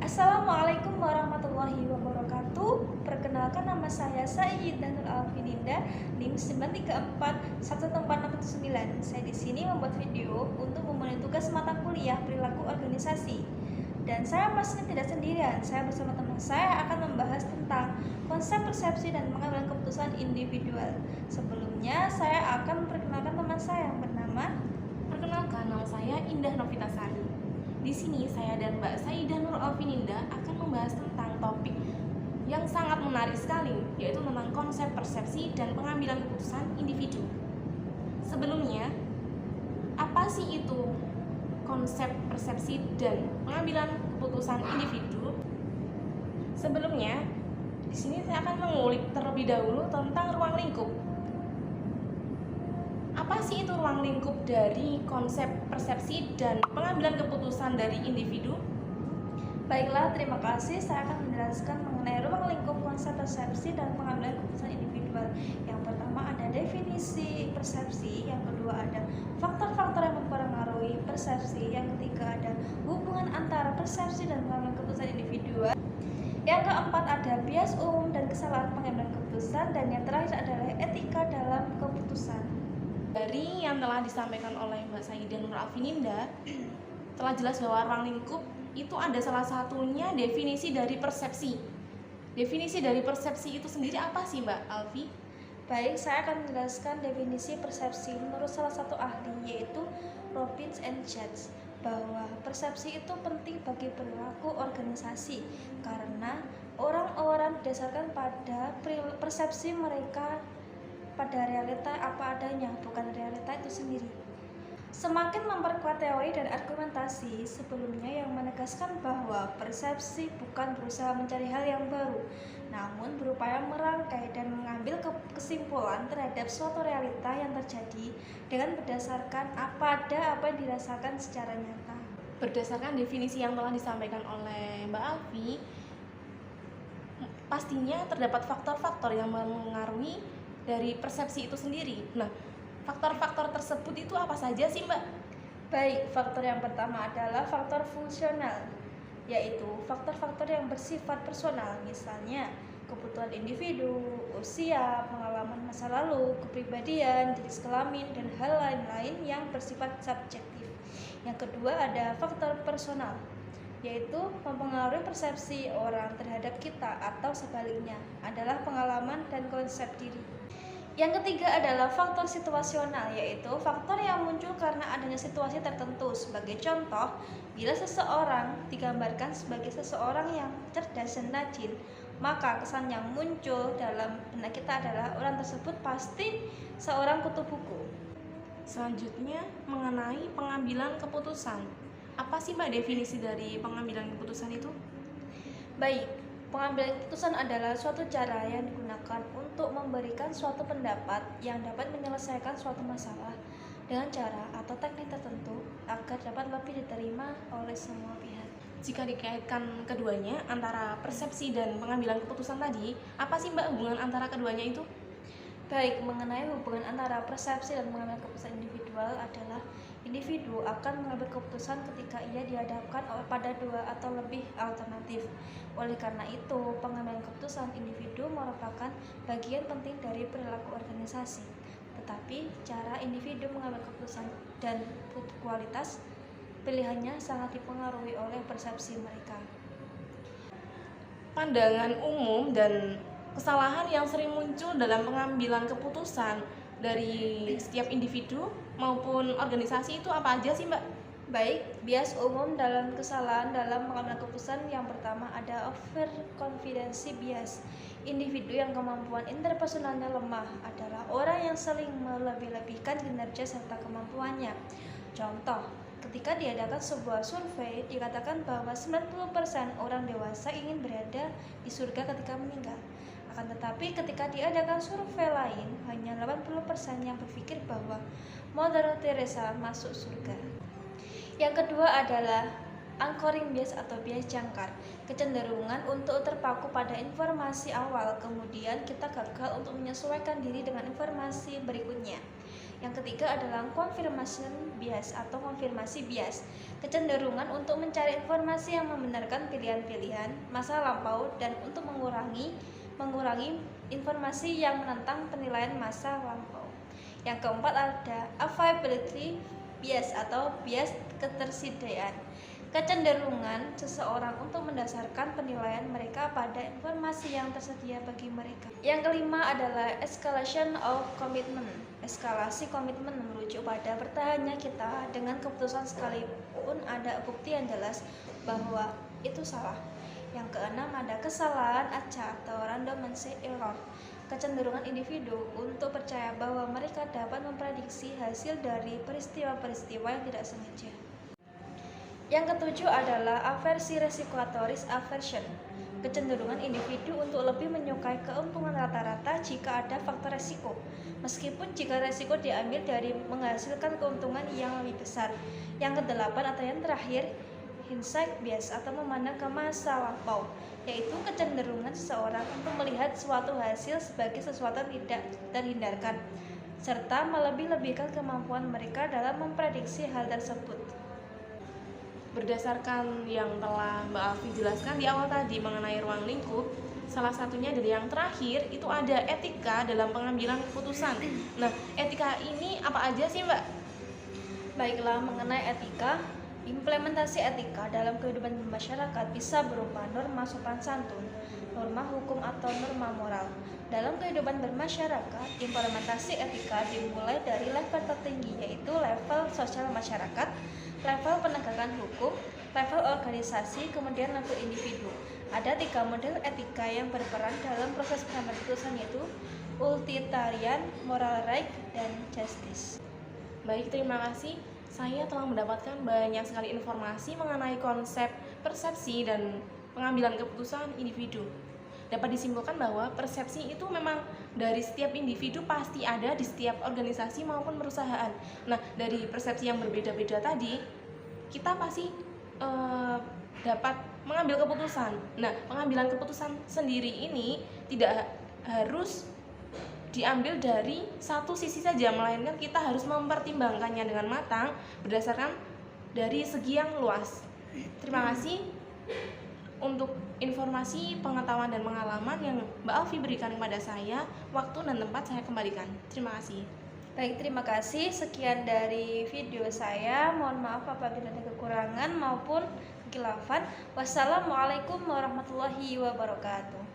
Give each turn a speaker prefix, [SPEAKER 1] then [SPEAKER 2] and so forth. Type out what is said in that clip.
[SPEAKER 1] Assalamualaikum warahmatullahi wabarakatuh. Perkenalkan, nama saya Sayyidah Nur Alfininda, NIM 9341469. Saya di sini membuat video untuk memenuhi tugas mata kuliah perilaku organisasi. Dan saya pastinya tidak sendirian. Saya bersama teman saya akan membahas tentang konsep persepsi dan pengambilan keputusan individual. Sebelumnya saya akan memperkenalkan teman saya yang bernama.
[SPEAKER 2] Perkenalkan, nama saya Indah Novitasari. Di sini saya dan Mbak Sayyidah Nur Alfininda akan membahas tentang topik yang sangat menarik sekali, yaitu tentang konsep persepsi dan pengambilan keputusan individu. Sebelumnya, apa sih itu konsep persepsi dan pengambilan keputusan individu? Sebelumnya, di sini saya akan mengulik terlebih dahulu tentang ruang lingkup. Apa sih itu ruang lingkup dari konsep persepsi dan pengambilan keputusan dari individu?
[SPEAKER 1] Baiklah, terima kasih. Saya akan menjelaskan mengenai ruang lingkup konsep persepsi dan pengambilan keputusan individual. Yang pertama ada definisi persepsi, yang kedua ada faktor-faktor yang mempengaruhi persepsi, yang ketiga ada hubungan antara persepsi dan pengambilan keputusan individual, yang keempat ada bias umum dan kesalahan pengambilan keputusan, dan yang terakhir adalah etika dalam keputusan.
[SPEAKER 2] Dari yang telah disampaikan oleh Mbak Sayyidah Nur Alfininda, telah jelas bahwa ruang lingkup itu ada salah satunya definisi dari persepsi. Definisi dari persepsi itu sendiri apa sih Mbak Alfi?
[SPEAKER 1] Baik, saya akan menjelaskan definisi persepsi menurut salah satu ahli, yaitu Robbins and Judge, bahwa persepsi itu penting bagi perilaku organisasi karena orang-orang didasarkan pada persepsi mereka pada realita apa adanya, bukan realita itu sendiri. Semakin memperkuat teori dan argumentasi sebelumnya yang menegaskan bahwa persepsi bukan berusaha mencari hal yang baru, namun berupaya merangkai dan mengambil kesimpulan terhadap suatu realita yang terjadi dengan berdasarkan apa yang dirasakan secara nyata.
[SPEAKER 2] Berdasarkan definisi yang telah disampaikan oleh Mbak Alfi, pastinya terdapat faktor-faktor yang mengaruhi dari persepsi itu sendiri. Nah, faktor-faktor tersebut itu apa saja sih Mbak?
[SPEAKER 1] Baik, faktor yang pertama adalah faktor fungsional, yaitu faktor-faktor yang bersifat personal, misalnya kebutuhan individu, usia, pengalaman masa lalu, kepribadian, jenis kelamin, dan hal lain-lain yang bersifat subjektif. Yang kedua ada faktor personal, yaitu mempengaruhi persepsi orang terhadap kita, atau sebaliknya adalah pengalaman dan konsep diri. Yang ketiga adalah faktor situasional, yaitu faktor yang muncul karena adanya situasi tertentu. Sebagai contoh, bila seseorang digambarkan sebagai seseorang yang cerdas dan rajin, maka kesan yang muncul dalam benak kita adalah orang tersebut pasti seorang kutu buku.
[SPEAKER 2] Selanjutnya, mengenai pengambilan keputusan. Apa sih Mbak definisi dari pengambilan keputusan itu?
[SPEAKER 1] Baik, pengambilan keputusan adalah suatu cara yang digunakan untuk memberikan suatu pendapat yang dapat menyelesaikan suatu masalah dengan cara atau teknik tertentu agar dapat lebih diterima oleh semua pihak.
[SPEAKER 2] Jika dikaitkan keduanya antara persepsi dan pengambilan keputusan tadi, apa sih Mbak hubungan antara keduanya itu?
[SPEAKER 1] Baik, mengenai hubungan antara persepsi dan pengambilan keputusan individual adalah individu akan mengambil keputusan ketika ia dihadapkan pada dua atau lebih alternatif. Oleh karena itu, pengambilan keputusan individu merupakan bagian penting dari perilaku organisasi. Tetapi, cara individu mengambil keputusan dan kualitas pilihannya sangat dipengaruhi oleh persepsi mereka.
[SPEAKER 2] Pandangan umum dan kesalahan yang sering muncul dalam pengambilan keputusan dari setiap individu maupun organisasi itu apa aja sih Mbak?
[SPEAKER 1] Baik, bias umum dalam kesalahan dalam pengambilan keputusan yang pertama ada overconfidence bias. Individu yang kemampuan interpersonalnya lemah adalah orang yang sering melebih-lebihkan kinerja serta kemampuannya. Contoh, ketika diadakan sebuah survei, dikatakan bahwa 90% orang dewasa ingin berada di surga ketika meninggal. Akan tetapi ketika diadakan survei lain, hanya 80% yang berpikir bahwa Mother Teresa masuk surga. Yang kedua adalah anchoring bias atau bias jangkar, kecenderungan untuk terpaku pada informasi awal, kemudian kita gagal untuk menyesuaikan diri dengan informasi berikutnya. Yang ketiga adalah confirmation bias atau konfirmasi bias, kecenderungan untuk mencari informasi yang membenarkan pilihan-pilihan masa lampau dan untuk mengurangi informasi yang menentang penilaian masa lampau. Yang keempat ada availability bias atau bias ketersediaan, kecenderungan seseorang untuk mendasarkan penilaian mereka pada informasi yang tersedia bagi mereka. Yang kelima adalah escalation of commitment. Eskalasi komitmen merujuk pada bertahannya kita dengan keputusan sekalipun ada bukti yang jelas bahwa itu salah. Yang keenam ada kesalahan acak atau randomness error, kecenderungan individu untuk percaya bahwa mereka dapat memprediksi hasil dari peristiwa-peristiwa yang tidak sengaja. Yang ketujuh adalah aversi resikuatoris aversion, kecenderungan individu untuk lebih menyukai keuntungan rata-rata jika ada faktor resiko, meskipun jika resiko diambil dari menghasilkan keuntungan yang lebih besar. Yang kedelapan atau yang terakhir, hindsight bias atau memandang ke masa lampau, yaitu kecenderungan seseorang untuk melihat suatu hasil sebagai sesuatu yang tidak terhindarkan, serta melebih-lebihkan kemampuan mereka dalam memprediksi hal tersebut.
[SPEAKER 2] Berdasarkan yang telah Mbak Alfi jelaskan di awal tadi mengenai ruang lingkup, salah satunya dari yang terakhir itu ada etika dalam pengambilan keputusan. Nah, etika ini apa aja sih, Mbak?
[SPEAKER 1] Baiklah, mengenai etika, implementasi etika dalam kehidupan masyarakat bisa berupa norma sopan santun, norma hukum atau norma moral. Dalam kehidupan bermasyarakat, implementasi etika dimulai dari level tertinggi, yaitu level sosial masyarakat, level penegakan hukum, level organisasi, kemudian level individu. Ada 3 model etika yang berperan dalam proses pengambilan keputusan, yaitu utilitarian, moral right, dan justice.
[SPEAKER 2] Baik, terima kasih. Saya telah mendapatkan banyak sekali informasi mengenai konsep persepsi dan pengambilan keputusan individu. Dapat disimpulkan bahwa persepsi itu memang dari setiap individu pasti ada di setiap organisasi maupun perusahaan. Nah, dari persepsi yang berbeda-beda tadi, kita pasti dapat mengambil keputusan. Nah, pengambilan keputusan sendiri ini tidak harus diambil dari satu sisi saja, melainkan kita harus mempertimbangkannya dengan matang berdasarkan dari segi yang luas. Terima kasih untuk informasi, pengetahuan, dan pengalaman yang Mbak Alfi berikan kepada saya. Waktu dan tempat saya kembalikan. Terima kasih.
[SPEAKER 1] Baik, terima kasih. Sekian dari video saya. Mohon maaf apabila ada kekurangan maupun kekhilafan. Wassalamualaikum warahmatullahi wabarakatuh.